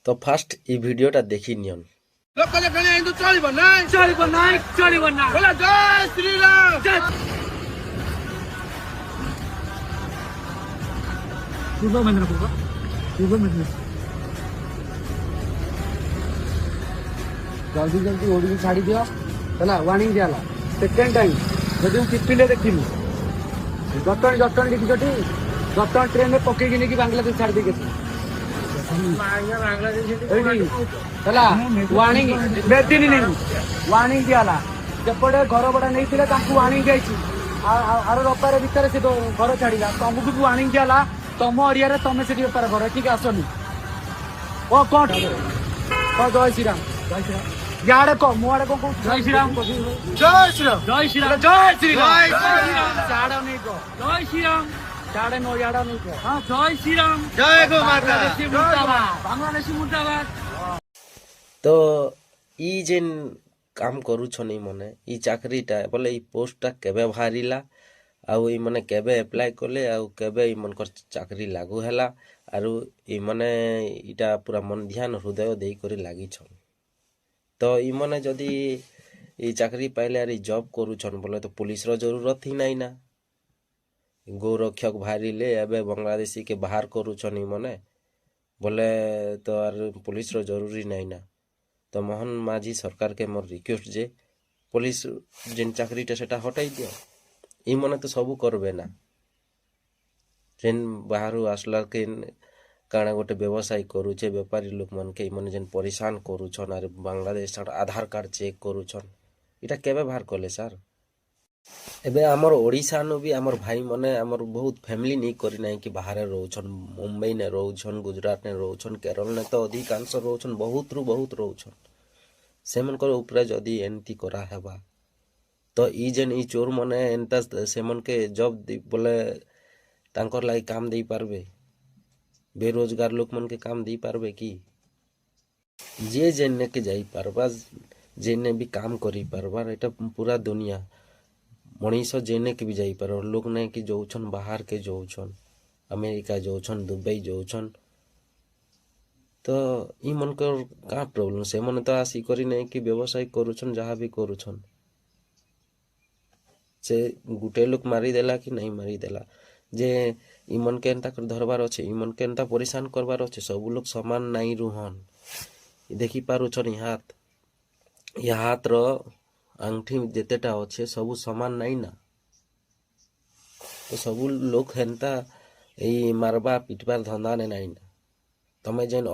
तो फास्ट ई वीडियोटा देखी नियन। लोक कले गणे हिंदू चलिबो नाही चलिबो नाही बोला जय श्री राम जय पूर्व मंदिर जल्दी जल्दी ओडी छाड़ी दियो चला वार्निंग दियाला सेकंड टाइम जदि हम पिपिले देखिलु जटन लिखिछटी जटन ट्रेन में पके कि बांग्लादेश छाड़ देके चला वार्निंग बेदिन नहीं वार्निंग दियाला जपड़े घर बड़ा नहीं थिले तांकु वार्निंग जाईची आरो रपारे भीतर से घर छाड़ीला तुमको भी वार्निंग दियाला तुम एरिया रे तुम से बेपार घर ठीक आसनी ओ कोट जय श्री राम याडे को मुआडे को जय श्री राम जय श्री राम जय श्री राम जय श्री राम चाड़ा नहीं को जय श्री राम चाड़े नो याडा नहीं को हां जय श्री राम जय गो माता बांग्लादेशी मुर्दाबाद। तो ई जेन काम करूछन ई मने ई चाकरीटा बोले ई पोस्टटा केबे बाहरिला आउ ई मने केबे अप्लाई कले आउ केबे ई मनकर चाकरी लागू हैला आरु ई मने इटा पूरा मन ध्यान हृदय देई करी लागी छन। तो ई मने जदी ई चाकरी पाइले आर ई जॉब करूछन बोले तो पुलिस रो जरूरत ही नहीं ना गोरक्षक बाहरिले एबे बांग्लादेशी के बाहर करूछन ई मने बोले तो आर पुलिस रो जरूरी नहीं ना। तो मोहन माझी सरकार के मोर रिक्वेस्ट जे पुलिस जेन चाकरीटा सेटा हटाई दियो ई मने तो सबू करबे ना जेन बाहरु आसला के काଣା गोटे व्यवसाय करूचे व्यापारी लोक मन के मन जेन परेशान करूछन आर बांग्लादेश आधार कार्ड चेक करूछन इटा केबे बाहर कले सर एबे हमर ओडिसा नो भी हमर भाई मने हमर बहुत फैमिली नहीं करी नहीं कि बाहर रहउछन मुंबई ने रहउछन गुजरात ने रहउछन केरल ने तो अधिकांश रहउछन बहुत रहउछन से मन कर ऊपर जदी एंती करा हेबा तो ई जेन ई चोर मने एंता से मन के जॉब बोले तांकर लाई काम देई पारबे बेरोजगार लोक मन के काम दी पारबे कि जे जेने के जाई पारबा जेने भी काम करी पारबा एटा पूरा दुनिया मनीष जेने के भी जाई पार लोक नहीं कि जोछन बाहर के जोछन अमेरिका जोछन दुबई जोछन तो ई मन कर का प्रॉब्लम से मन तो आसी करी नहीं कि व्यवसाय करूछन जहाँ भी करूछन से गुटे लोक मारी देला कि नहीं मारी देला जे इमन के एंता कर धरबार अच्छे इमन के एंता परेशान करबार अच्छे सब लोग समान नहीं रुहन देखी पारुछन हाथ रो अंगठी जेतेटा अच्छे सब समान नहीं ना तो सब लोग एंता मारबा पिटबार धंदा ने नहीं ना तमे जेन